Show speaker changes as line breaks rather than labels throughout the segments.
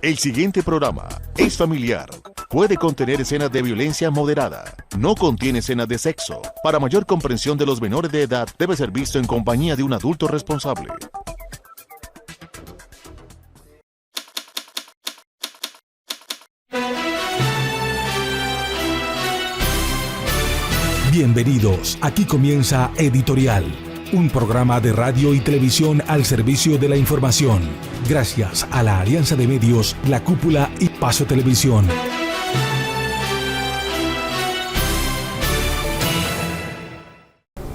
El siguiente programa es familiar. Puede contener escenas de violencia moderada. No contiene escenas de sexo. Para mayor comprensión de los menores de edad, debe ser visto en compañía de un adulto responsable.
Bienvenidos, aquí comienza Editorial, un programa de radio y televisión al servicio de la información, gracias a la alianza de medios La Cúpula y Paso Televisión.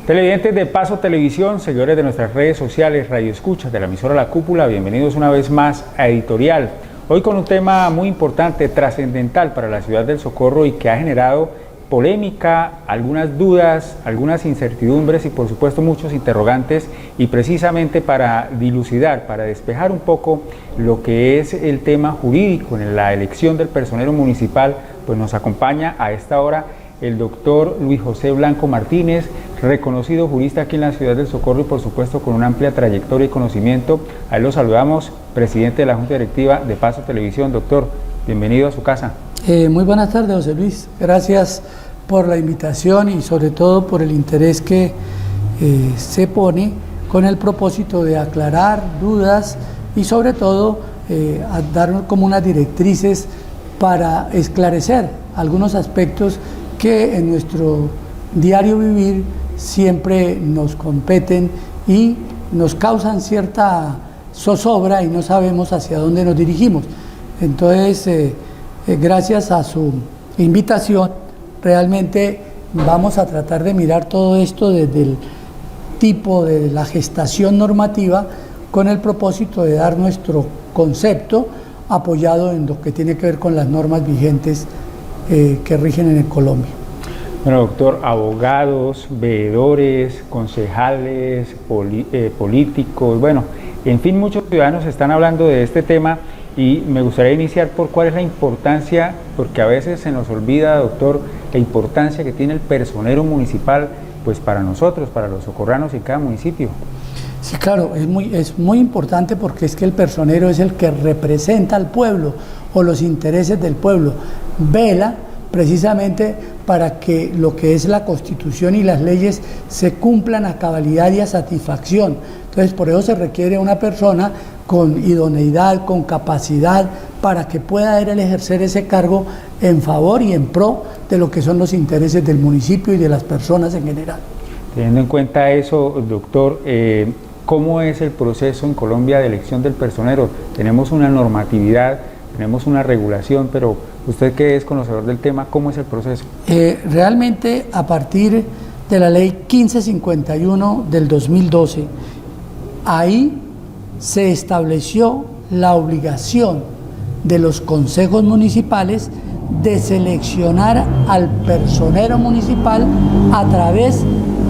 Televidentes de Paso Televisión, seguidores de nuestras redes sociales, radioescuchas de la emisora La Cúpula, bienvenidos una vez más a Editorial. Hoy con un tema muy importante, trascendental para la ciudad del Socorro y que ha generado polémica, algunas dudas, algunas incertidumbres y por supuesto muchos interrogantes, y precisamente para dilucidar, para despejar un poco lo que es el tema jurídico en la elección del personero municipal, pues nos acompaña a esta hora el doctor Luis José Blanco Martínez, reconocido jurista aquí en la ciudad del Socorro y por supuesto con una amplia trayectoria y conocimiento. A él lo saludamos, presidente de la Junta Directiva de Paso Televisión. Doctor, bienvenido a su casa.
Muy buenas tardes, José Luis. Gracias por la invitación y sobre todo por el interés que se pone con el propósito de aclarar dudas y sobre todo a dar como unas directrices para esclarecer algunos aspectos que en nuestro diario vivir siempre nos competen y nos causan cierta zozobra y no sabemos hacia dónde nos dirigimos. Entonces, gracias a su invitación, realmente vamos a tratar de mirar todo esto desde el tipo de la gestación normativa con el propósito de dar nuestro concepto apoyado en lo que tiene que ver con las normas vigentes que rigen en Colombia.
Bueno, doctor, abogados, veedores, concejales, políticos, bueno, en fin, muchos ciudadanos están hablando de este tema y me gustaría iniciar por cuál es la importancia, porque a veces se nos olvida, doctor, la importancia que tiene el personero municipal, pues para nosotros, para los socorranos en cada municipio.
Sí, claro, es muy importante porque es que el personero es el que representa al pueblo o los intereses del pueblo, vela precisamente para que lo que es la Constitución y las leyes se cumplan a cabalidad y a satisfacción. Entonces, por eso se requiere una persona con idoneidad, con capacidad, para que pueda él ejercer ese cargo en favor y en pro de lo que son los intereses del municipio y de las personas en general.
Teniendo en cuenta eso, doctor, ¿cómo es el proceso en Colombia de elección del personero? Tenemos una normatividad, tenemos una regulación, pero usted que es conocedor del tema, ¿cómo es el proceso?
Realmente a partir de la ley 1551 del 2012, ahí se estableció la obligación de los consejos municipales de seleccionar al personero municipal a través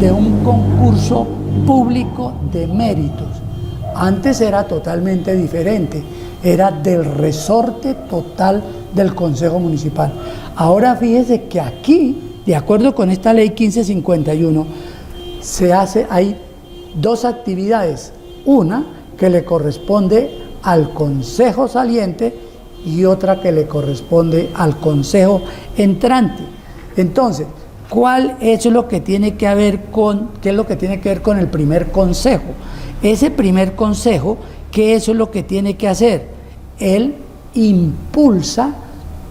de un concurso público de méritos. Antes era totalmente diferente, era del resorte total del Consejo Municipal. Ahora fíjese que aquí, de acuerdo con esta ley 1551, hay dos actividades, una que le corresponde al Consejo saliente y otra que le corresponde al Consejo entrante. Entonces, qué es lo que tiene que ver con el primer consejo? Ese primer consejo, ¿qué es lo que tiene que hacer? Él impulsa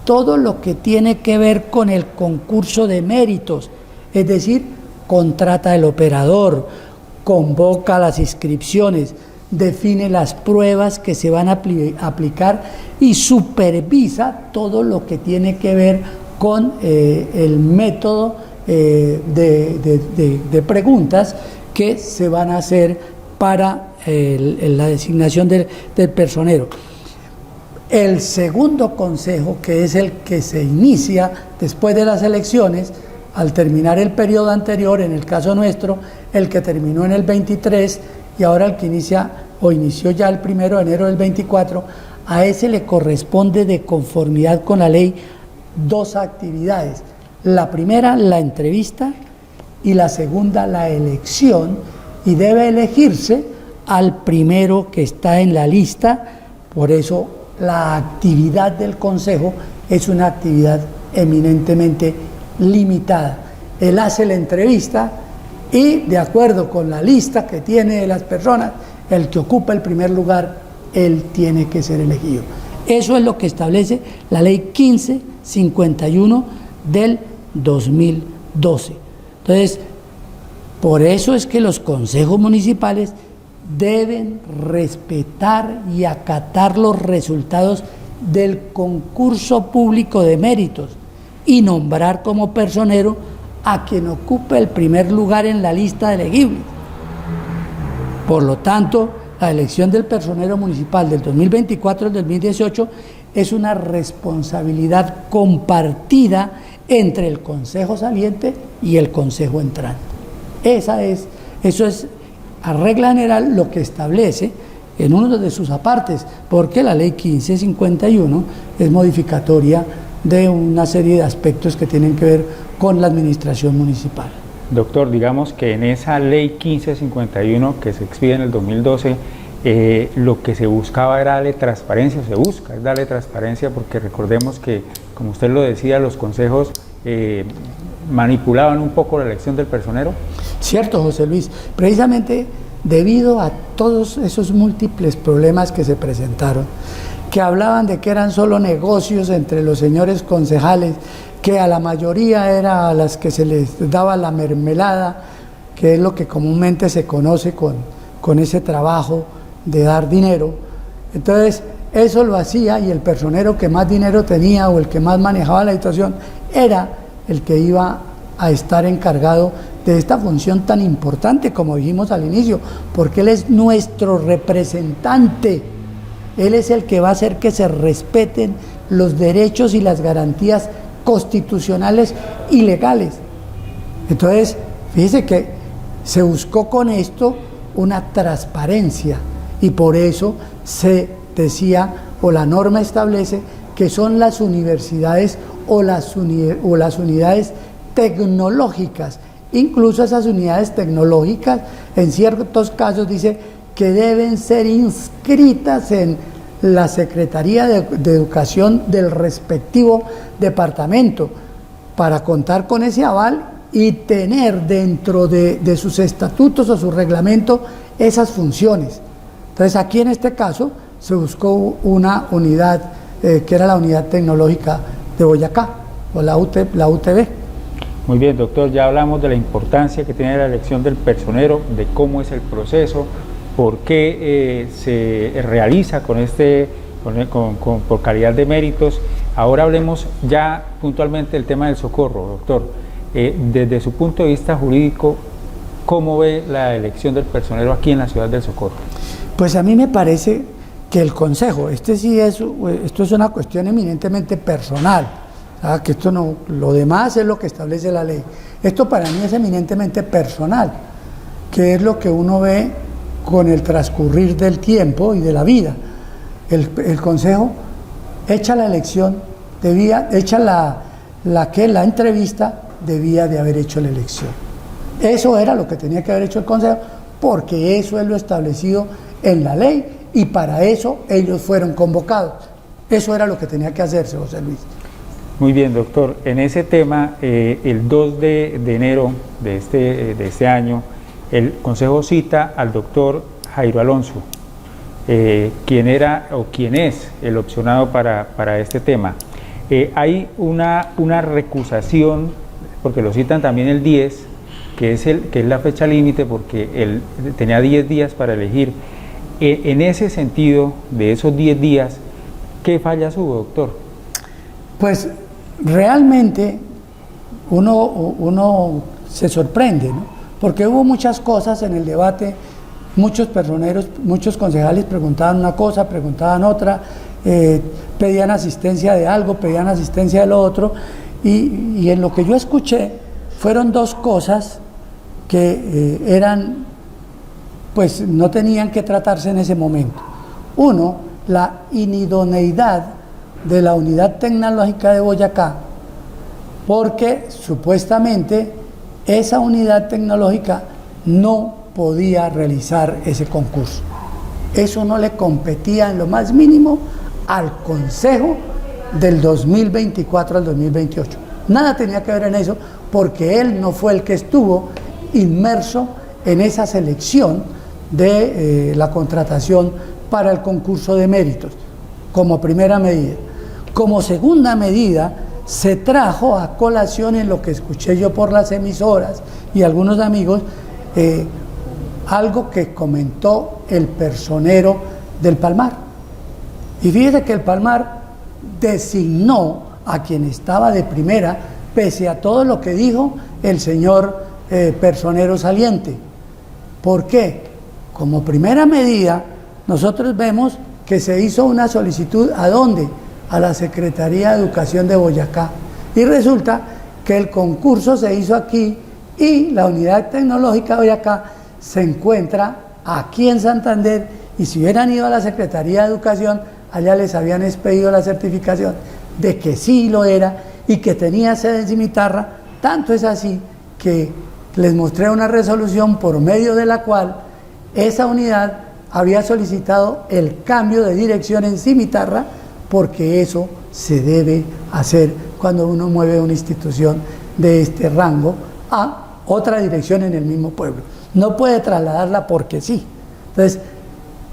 todo lo que tiene que ver con el concurso de méritos, es decir, contrata el operador, convoca las inscripciones, define las pruebas que se van a aplicar y supervisa todo lo que tiene que ver con el método de preguntas que se van a hacer para la designación del personero. El segundo consejo, que es el que se inicia después de las elecciones, al terminar el periodo anterior, en el caso nuestro, el que terminó en el 23 y ahora el que inició ya el 1 de enero del 24, a ese le corresponde de conformidad con la ley dos actividades. La primera, la entrevista, y la segunda, la elección, y debe elegirse al primero que está en la lista. Por eso la actividad del Consejo es una actividad eminentemente limitada. Él hace la entrevista y, de acuerdo con la lista que tiene de las personas, el que ocupa el primer lugar, él tiene que ser elegido. Eso es lo que establece la ley 1551 del 2012. Entonces, por eso es que los consejos municipales deben respetar y acatar los resultados del concurso público de méritos y nombrar como personero a quien ocupe el primer lugar en la lista de elegibles. Por lo tanto, la elección del personero municipal del 2024 al 2018 es una responsabilidad compartida entre el consejo saliente y el consejo entrante. Eso es a regla general lo que establece en uno de sus apartes, porque la ley 1551 es modificatoria de una serie de aspectos que tienen que ver con la administración municipal.
Doctor, digamos que en esa ley 1551 que se expide en el 2012, lo que se buscaba era darle transparencia, es darle transparencia, porque recordemos que, como usted lo decía, los consejos manipulaban un poco la elección del personero.
Cierto, José Luis, precisamente debido a todos esos múltiples problemas que se presentaron, que hablaban de que eran solo negocios entre los señores concejales, que a la mayoría era a las que se les daba la mermelada, que es lo que comúnmente se conoce con ese trabajo de dar dinero. Entonces, eso lo hacía, y el personero que más dinero tenía o el que más manejaba la situación era el que iba a estar encargado de esta función tan importante, como dijimos al inicio, porque él es nuestro representante. Él es el que va a hacer que se respeten los derechos y las garantías constitucionales y legales. Entonces, fíjese que se buscó con esto una transparencia, y por eso se decía, o la norma establece, que son las universidades o las unidades tecnológicas. Incluso esas unidades tecnológicas, en ciertos casos, dice que deben ser inscritas en la Secretaría de Educación del respectivo departamento para contar con ese aval y tener dentro de sus estatutos o su reglamento esas funciones. Entonces, aquí en este caso se buscó una unidad que era la Unidad Tecnológica de Boyacá, o la UTB.
Muy bien, doctor, ya hablamos de la importancia que tiene la elección del personero, de cómo es el proceso, por qué se realiza por calidad de méritos. Ahora hablemos ya puntualmente del tema del socorro, doctor. Desde su punto de vista jurídico, ¿cómo ve la elección del personero aquí en la ciudad del Socorro?
Pues a mí me parece que el Consejo, esto es una cuestión eminentemente personal, ¿sabes? Que esto no, lo demás es lo que establece la ley. Esto para mí es eminentemente personal, que es lo que uno ve con el transcurrir del tiempo y de la vida. El Consejo echa la elección, la entrevista, debía de haber hecho la elección. Eso era lo que tenía que haber hecho el Consejo, porque eso es lo establecido en la ley, y para eso ellos fueron convocados. Eso era lo que tenía que hacerse, José Luis.
Muy bien, doctor. En ese tema, el 2 de enero de este año, el Consejo cita al doctor Jairo Alonso, quien era o quien es el opcionado para este tema. Hay una recusación, porque lo citan también el 10, que es la fecha límite, porque él tenía 10 días para elegir. En ese sentido, de esos 10 días, ¿qué fallas hubo, doctor?
Pues realmente uno se sorprende, ¿no? Porque hubo muchas cosas en el debate, muchos personeros, muchos concejales preguntaban una cosa, preguntaban otra, pedían asistencia de algo, pedían asistencia de lo otro, y en lo que yo escuché fueron dos cosas que pues no tenían que tratarse en ese momento. Uno, la inidoneidad de la unidad tecnológica de Boyacá, porque supuestamente esa unidad tecnológica no podía realizar ese concurso. Eso no le competía en lo más mínimo al Consejo del 2024 al 2028. Nada tenía que ver en eso, porque él no fue el que estuvo inmerso en esa selección de la contratación para el concurso de méritos, como primera medida. Como segunda medida, se trajo a colación, en lo que escuché yo por las emisoras y algunos amigos, algo que comentó el personero del Palmar. Y fíjese que el Palmar designó a quien estaba de primera, pese a todo lo que dijo el señor personero saliente. ¿Por qué? Como primera medida, nosotros vemos que se hizo una solicitud, ¿a dónde? A la Secretaría de Educación de Boyacá. Y resulta que el concurso se hizo aquí y la Unidad Tecnológica de Boyacá se encuentra aquí en Santander, y si hubieran ido a la Secretaría de Educación, allá les habían expedido la certificación de que sí lo era y que tenía sede en Cimitarra. Tanto es así que les mostré una resolución por medio de la cual esa unidad había solicitado el cambio de dirección en Cimitarra, porque eso se debe hacer cuando uno mueve una institución de este rango a otra dirección en el mismo pueblo. No puede trasladarla porque sí. Entonces,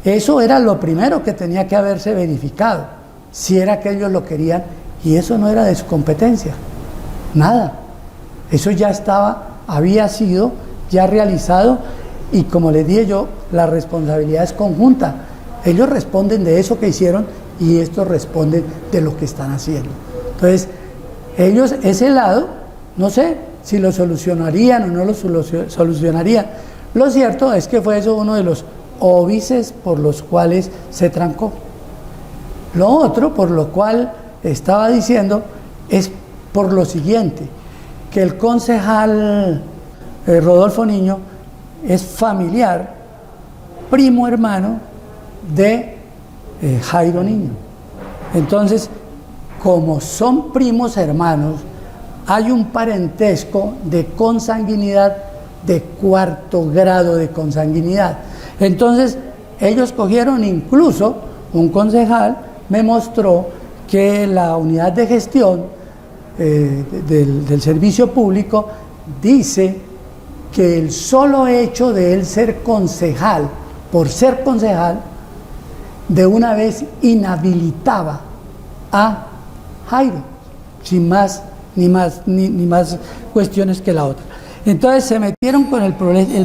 eso era lo primero que tenía que haberse verificado, si era que ellos lo querían, y eso no era de su competencia, nada. Eso ya había sido ya realizado, y como les dije yo, la responsabilidad es conjunta. Ellos responden de eso que hicieron y estos responden de lo que están haciendo. Entonces, ellos ese lado, no sé si lo solucionarían o no lo solucionarían. Lo cierto es que fue eso uno de los óbices por los cuales se trancó. Lo otro, por lo cual estaba diciendo, es por lo siguiente, que el concejal Rodolfo Niño es familiar, primo hermano de Jairo Niño. Entonces, como son primos hermanos, hay un parentesco de consanguinidad de 4º grado de consanguinidad. Entonces, ellos cogieron, incluso un concejal me mostró que la unidad de gestión del servicio público dice que el solo hecho de él ser concejal, por ser concejal, de una vez inhabilitaba a Jairo, sin más ni más cuestiones que la otra. Entonces se metieron con el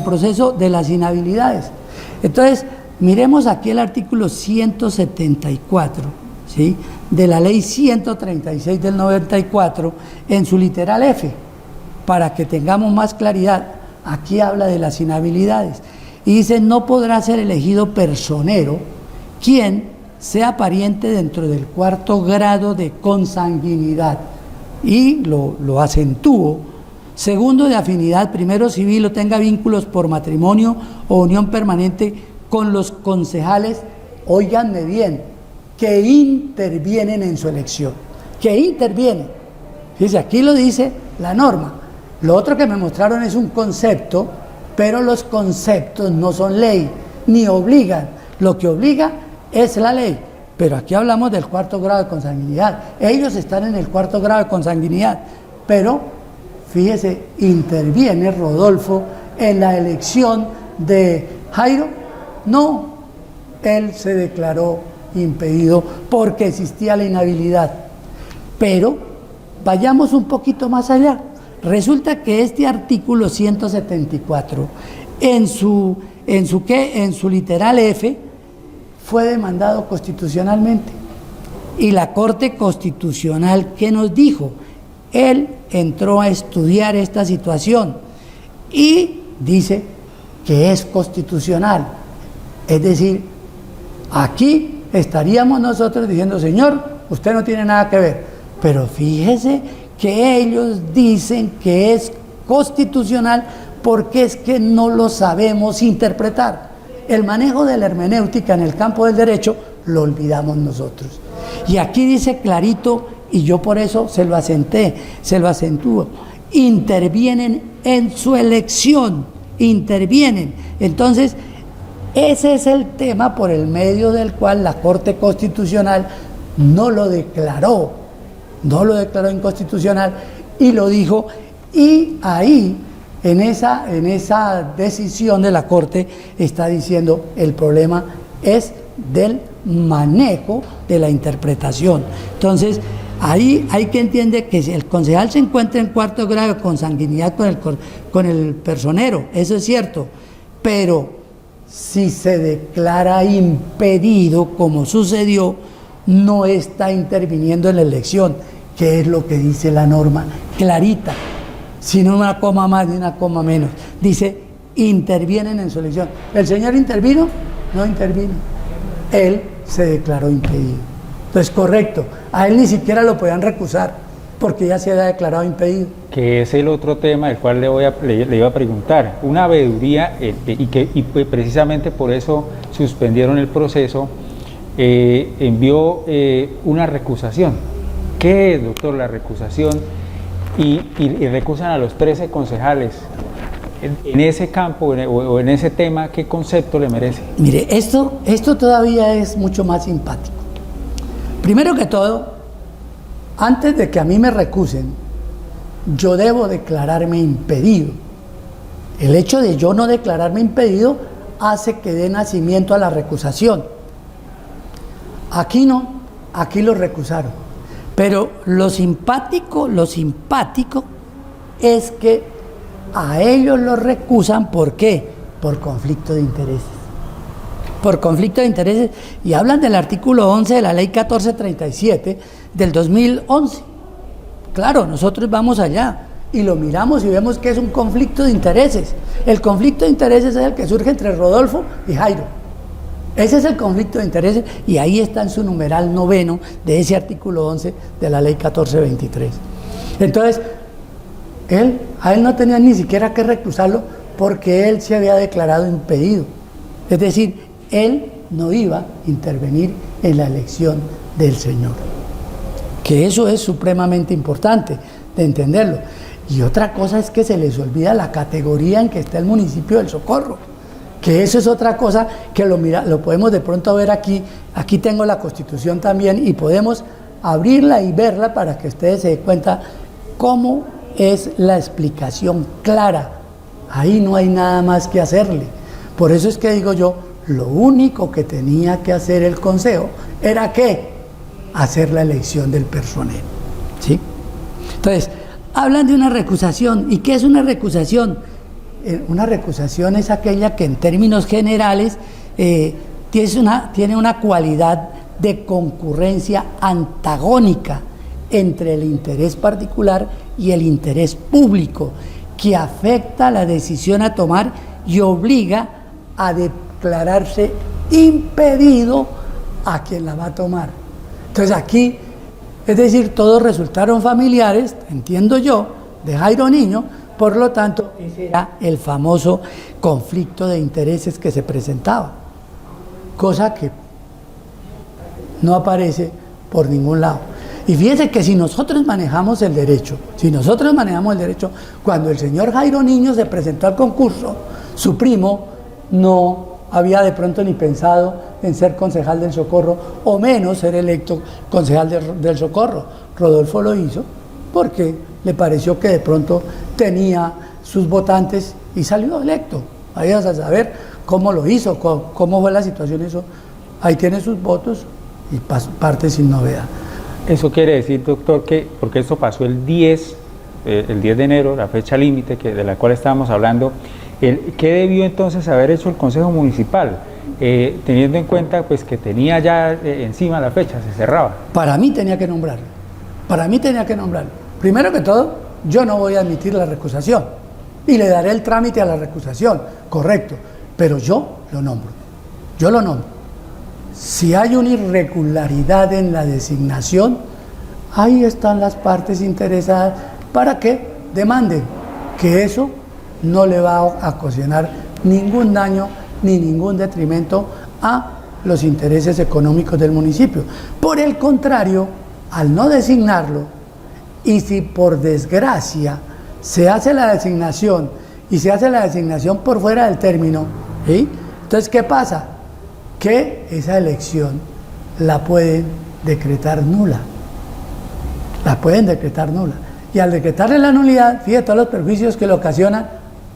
proceso de las inhabilidades. Entonces, miremos aquí el artículo 174, ¿sí?, de la ley 136 del 94, en su literal F, para que tengamos más claridad. Aquí habla de las inhabilidades y dice: no podrá ser elegido personero quien sea pariente dentro del 4º grado de consanguinidad, y lo acentúo, segundo de afinidad, primero civil, o tenga vínculos por matrimonio o unión permanente con los concejales, óiganme bien, que intervienen en su elección, que intervienen. Fíjense, aquí lo dice la norma. Lo otro que me mostraron es un concepto, pero los conceptos no son ley, ni obligan. Lo que obliga es la ley. Pero aquí hablamos del 4º grado de consanguinidad. Ellos están en el 4º grado de consanguinidad, pero fíjese, interviene Rodolfo en la elección de Jairo. No, él se declaró impedido porque existía la inhabilidad. Pero vayamos un poquito más allá. Resulta que este artículo 174, en su literal F, fue demandado constitucionalmente. Y la Corte Constitucional, ¿qué nos dijo? Él entró a estudiar esta situación y dice que es constitucional. Es decir, aquí estaríamos nosotros diciendo: señor, usted no tiene nada que ver. Pero fíjese que ellos dicen que es constitucional porque es que no lo sabemos interpretar. El manejo de la hermenéutica en el campo del derecho lo olvidamos nosotros. Y aquí dice clarito, y yo por eso se lo acentúo: intervienen en su elección, intervienen. Entonces, ese es el tema por el medio del cual la Corte Constitucional no lo declaró inconstitucional y lo dijo, y ahí en esa decisión de la Corte está diciendo el problema es del manejo de la interpretación. Entonces, ahí hay que entender que si el concejal se encuentra en cuarto grado con consanguinidad con el personero, eso es cierto, pero si se declara impedido, como sucedió, no está interviniendo en la elección, que es lo que dice la norma, clarita, sin una coma más ni una coma menos. Dice, intervienen en su elección. ¿El señor intervino? No intervino. Él se declaró impedido. Entonces, correcto, a él ni siquiera lo podían recusar, porque ya se había declarado impedido.
Que es el otro tema del cual le iba a preguntar. Una veeduría, y precisamente por eso suspendieron el proceso, envió una recusación. ¿Qué es, doctor, la recusación? Y recusan a los 13 concejales. En ese campo o en ese tema, ¿qué concepto le merece?
Mire, esto todavía es mucho más simpático. Primero que todo, antes de que a mí me recusen, yo debo declararme impedido. El hecho de yo no declararme impedido hace que dé nacimiento a la recusación. Aquí no, aquí lo recusaron. Pero lo simpático es que a ellos lo recusan, ¿por qué? Por conflicto de intereses. Por conflicto de intereses, y hablan del artículo 11 de la ley 1437 del 2011. Claro, nosotros vamos allá y lo miramos y vemos que es un conflicto de intereses. El conflicto de intereses es el que surge entre Rodolfo y Jairo. Ese es el conflicto de intereses, y ahí está en su numeral 9 de ese artículo 11 de la ley 1423. Entonces, a él no tenía ni siquiera que recusarlo, porque él se había declarado impedido. Es decir, él no iba a intervenir en la elección del señor. Que eso es supremamente importante de entenderlo. Y otra cosa es que se les olvida la categoría en que está el municipio del Socorro, que eso es otra cosa que lo podemos de pronto ver aquí. Aquí tengo la Constitución también y podemos abrirla y verla para que ustedes se den cuenta cómo es la explicación clara. Ahí no hay nada más que hacerle. Por eso es que digo yo, lo único que tenía que hacer el Consejo era ¿qué? Hacer la elección del personero, ¿sí? Entonces, hablan de una recusación. ¿Y qué es una recusación? Una recusación es aquella que en términos generales tiene una cualidad de concurrencia antagónica entre el interés particular y el interés público, que afecta la decisión a tomar y obliga a declararse impedido a quien la va a tomar. Entonces aquí, es decir, todos resultaron familiares, entiendo yo, de Jairo Niño. Por lo tanto, ese era el famoso conflicto de intereses que se presentaba, cosa que no aparece por ningún lado. Y fíjense que si nosotros manejamos el derecho, cuando el señor Jairo Niño se presentó al concurso, su primo no había de pronto ni pensado en ser concejal del Socorro, o menos ser electo concejal del Socorro. Rodolfo lo hizo porque le pareció que de pronto tenía sus votantes y salió electo. Ahí vas a saber cómo lo hizo, cómo fue la situación. Eso, ahí tiene sus votos y parte sin novedad.
Eso quiere decir, doctor, que porque esto pasó el 10 de enero, la fecha límite de la cual estábamos hablando, ¿qué debió entonces haber hecho el Consejo Municipal? Teniendo en cuenta pues que tenía ya encima la fecha, se cerraba.
Para mí tenía que nombrarlo. Primero que todo, yo no voy a admitir la recusación y le daré el trámite a la recusación, correcto, pero yo lo nombro. Si hay una irregularidad en la designación, ahí están las partes interesadas para que demanden, que eso no le va a ocasionar ningún daño ni ningún detrimento a los intereses económicos del municipio. Por el contrario, al no designarlo, y si por desgracia se hace la designación y se hace la designación por fuera del término, ¿sí? Entonces, ¿qué pasa? Que esa elección la pueden decretar nula. La pueden decretar nula. Y al decretarle la nulidad, fíjate todos los perjuicios que le ocasionan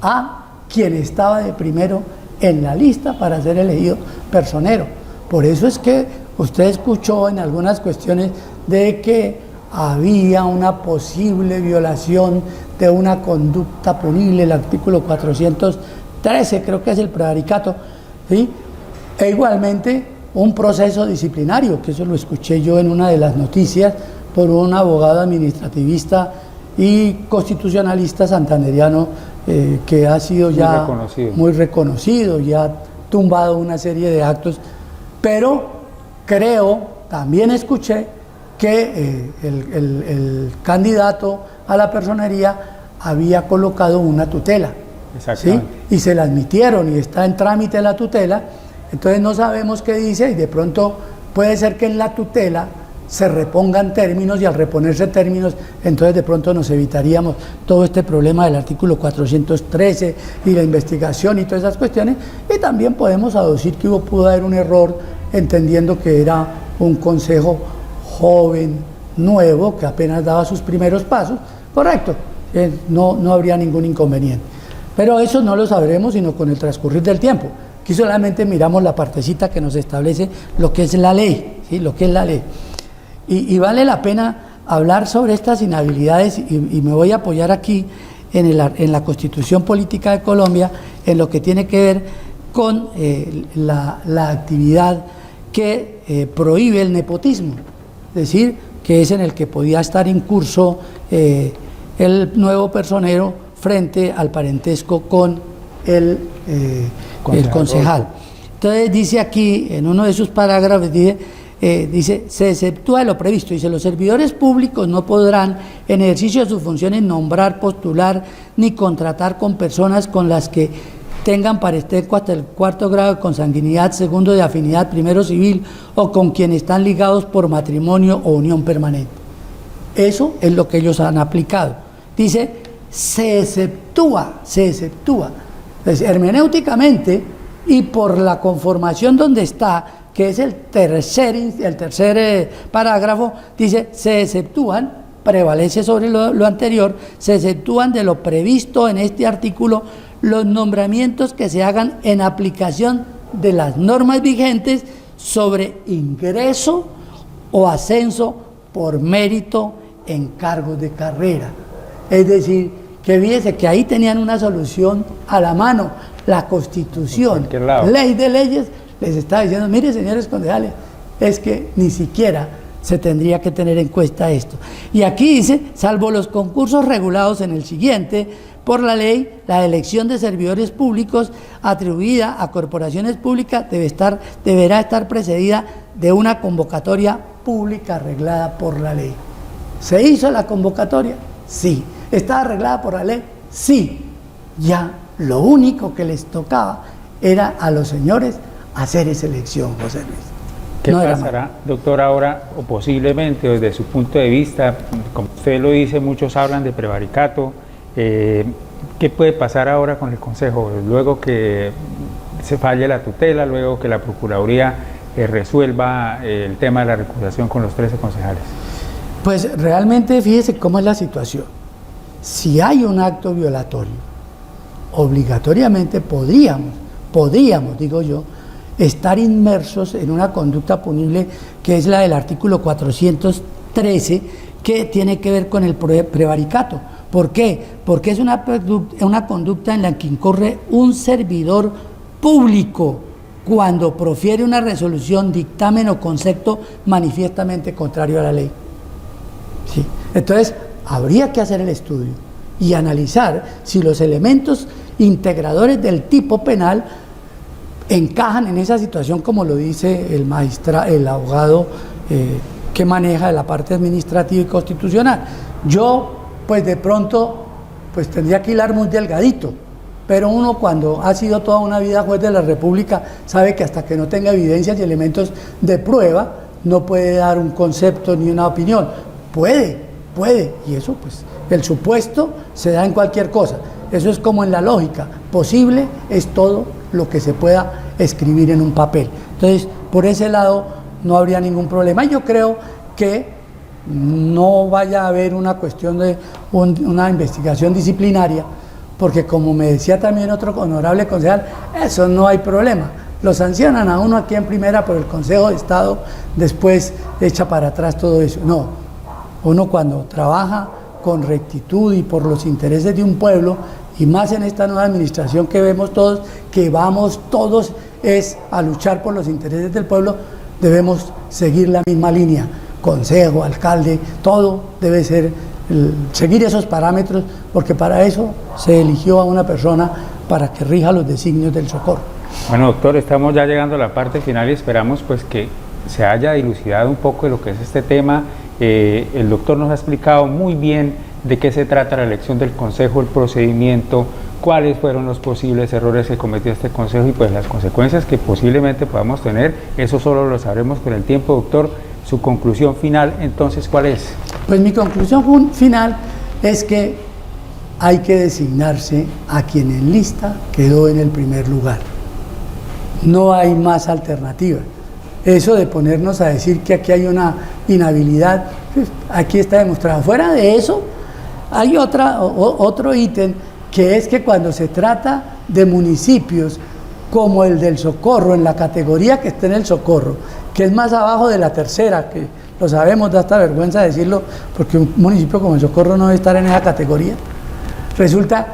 a quien estaba de primero en la lista para ser elegido personero. Por eso es que usted escuchó en algunas cuestiones de que había una posible violación de una conducta punible, el artículo 413, creo que es el prevaricato, ¿sí? E igualmente un proceso disciplinario, que eso lo escuché yo en una de las noticias por un abogado administrativista y constitucionalista santandereano que ha sido ya muy reconocido y ha tumbado una serie de actos, pero creo, también escuché que el candidato a la personería había colocado una tutela, ¿sí? Y se la admitieron y está en trámite la tutela, entonces no sabemos qué dice y de pronto puede ser que en la tutela se repongan términos y al reponerse términos, entonces de pronto nos evitaríamos todo este problema del artículo 413 y la investigación y todas esas cuestiones, y también podemos aducir que pudo haber un error entendiendo que era un consejo joven, nuevo, que apenas daba sus primeros pasos, correcto, no habría ningún inconveniente. Pero eso no lo sabremos sino con el transcurrir del tiempo. Aquí solamente miramos la partecita que nos establece lo que es la ley, ¿sí? Lo que es la ley. Y vale la pena hablar sobre estas inhabilidades y me voy a apoyar aquí en la Constitución Política de Colombia, en lo que tiene que ver con la actividad que prohíbe el nepotismo, es decir, que es en el que podía estar incurso el nuevo personero frente al parentesco con el concejal. Entonces dice aquí, en uno de sus parágrafos, dice, se exceptúa de lo previsto, dice, los servidores públicos no podrán, en ejercicio de sus funciones, nombrar, postular, ni contratar con personas con las que tengan parentesco hasta el 4º grado de consanguinidad, 2º de afinidad, 1º civil, o con quienes están ligados por matrimonio o unión permanente. Eso es lo que ellos han aplicado. Dice, se exceptúa. Entonces, hermenéuticamente, y por la conformación donde está, que es el tercer parágrafo, dice, se exceptúan, prevalece sobre lo anterior, se exceptúan de lo previsto en este artículo los nombramientos que se hagan en aplicación de las normas vigentes sobre ingreso o ascenso por mérito en cargos de carrera. Es decir, que fíjese que ahí tenían una solución a la mano, la Constitución, ley de leyes, les está diciendo, mire señores concejales, es que ni siquiera se tendría que tener en cuenta esto. Y aquí dice, salvo los concursos regulados en el siguiente, por la ley, la elección de servidores públicos atribuida a corporaciones públicas deberá estar precedida de una convocatoria pública arreglada por la ley. ¿Se hizo la convocatoria? Sí. ¿Está arreglada por la ley? Sí. Ya lo único que les tocaba era a los señores hacer esa elección, José Luis.
¿Qué pasará, doctor, ahora, o posiblemente desde su punto de vista, como usted lo dice, muchos hablan de prevaricato, ¿qué puede pasar ahora con el Consejo? Luego que se falle la tutela, luego que la Procuraduría resuelva el tema de la recusación con los 13 concejales.
Pues realmente fíjese cómo es la situación. Si hay un acto violatorio, obligatoriamente podríamos, digo yo, estar inmersos en una conducta punible que es la del artículo 413, que tiene que ver con el prevaricato. ¿Por qué? Porque es una conducta en la que incurre un servidor público cuando profiere una resolución, dictamen o concepto manifiestamente contrario a la ley. ¿Sí? Entonces, habría que hacer el estudio y analizar si los elementos integradores del tipo penal encajan en esa situación, como lo dice el abogado que maneja la parte administrativa y constitucional. Yo, pues de pronto, pues tendría que hilar muy delgadito, pero uno cuando ha sido toda una vida juez de la República sabe que hasta que no tenga evidencias y elementos de prueba no puede dar un concepto ni una opinión. Puede, y eso pues, el supuesto se da en cualquier cosa. Eso es como en la lógica, posible es todo lo que se pueda escribir en un papel. Entonces, por ese lado, no habría ningún problema. Yo creo que no vaya a haber una cuestión de una investigación disciplinaria, porque como me decía también otro honorable concejal, eso no hay problema. Lo sancionan a uno aquí en primera por el Consejo de Estado, después echa para atrás todo eso. No, uno cuando trabaja con rectitud y por los intereses de un pueblo, y más en esta nueva administración que vemos todos, que vamos todos es a luchar por los intereses del pueblo, debemos seguir la misma línea. Consejo, alcalde, todo debe ser seguir esos parámetros, porque para eso se eligió a una persona para que rija los designios del Socorro.
Bueno, doctor, estamos ya llegando a la parte final y esperamos pues que se haya dilucidado un poco de lo que es este tema. El doctor nos ha explicado muy bien de qué se trata la elección del consejo, el procedimiento, cuáles fueron los posibles errores que cometió este consejo y pues las consecuencias que posiblemente podamos tener. Eso solo lo sabremos con el tiempo, doctor. Su conclusión final, entonces, ¿cuál es?
Pues mi conclusión final es que hay que designarse a quien en lista quedó en el primer lugar. No hay más alternativa. Eso de ponernos a decir que aquí hay una inhabilidad, pues aquí está demostrado. Fuera de eso, hay otro ítem, que es que cuando se trata de municipios como el del Socorro, en la categoría que está en el Socorro, que es más abajo de la tercera, que lo sabemos, da hasta vergüenza decirlo, porque un municipio como el Socorro no debe estar en esa categoría, resulta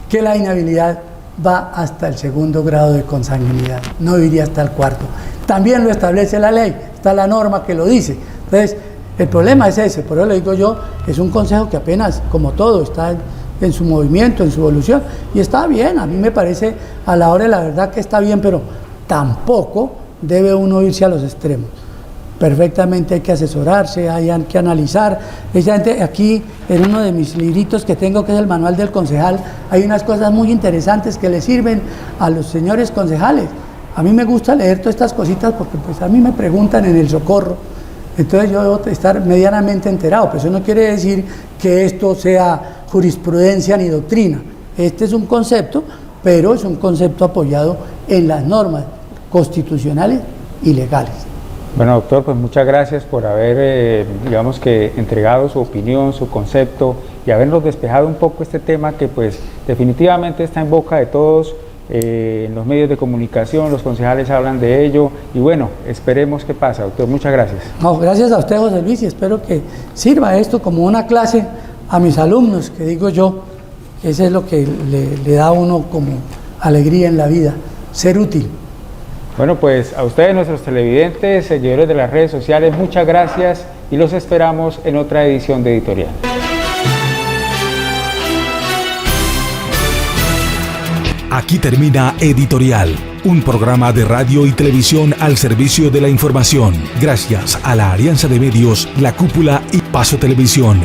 que la inhabilidad va hasta el segundo grado de consanguinidad, no iría hasta el cuarto. También lo establece la ley, está la norma que lo dice. Entonces, el problema es ese, por eso le digo yo, es un consejo que apenas, como todo, está en su movimiento, en su evolución, y está bien, a mí me parece a la hora de la verdad que está bien, pero tampoco debe uno irse a los extremos. Perfectamente hay que asesorarse, hay que analizar. Precisamente aquí, en uno de mis libritos que tengo, que es el manual del concejal, hay unas cosas muy interesantes que le sirven a los señores concejales. A mí me gusta leer todas estas cositas porque pues a mí me preguntan en el Socorro, entonces yo debo estar medianamente enterado, pero eso no quiere decir que esto sea jurisprudencia ni doctrina. Este es un concepto, pero es un concepto apoyado en las normas constitucionales y legales.
Bueno, doctor, pues muchas gracias por haber, digamos que, entregado su opinión, su concepto y habernos despejado un poco este tema que pues definitivamente está en boca de todos, en los medios de comunicación, los concejales hablan de ello y bueno, esperemos qué pasa, doctor. Muchas gracias.
No, gracias a usted, José Luis, y espero que sirva esto como una clase a mis alumnos, que digo yo, eso es lo que le da a uno como alegría en la vida, ser útil.
Bueno, pues a ustedes, nuestros televidentes, seguidores de las redes sociales, muchas gracias y los esperamos en otra edición de Editorial.
Aquí termina Editorial, un programa de radio y televisión al servicio de la información. Gracias a la Alianza de Medios, La Cúpula y Paso Televisión.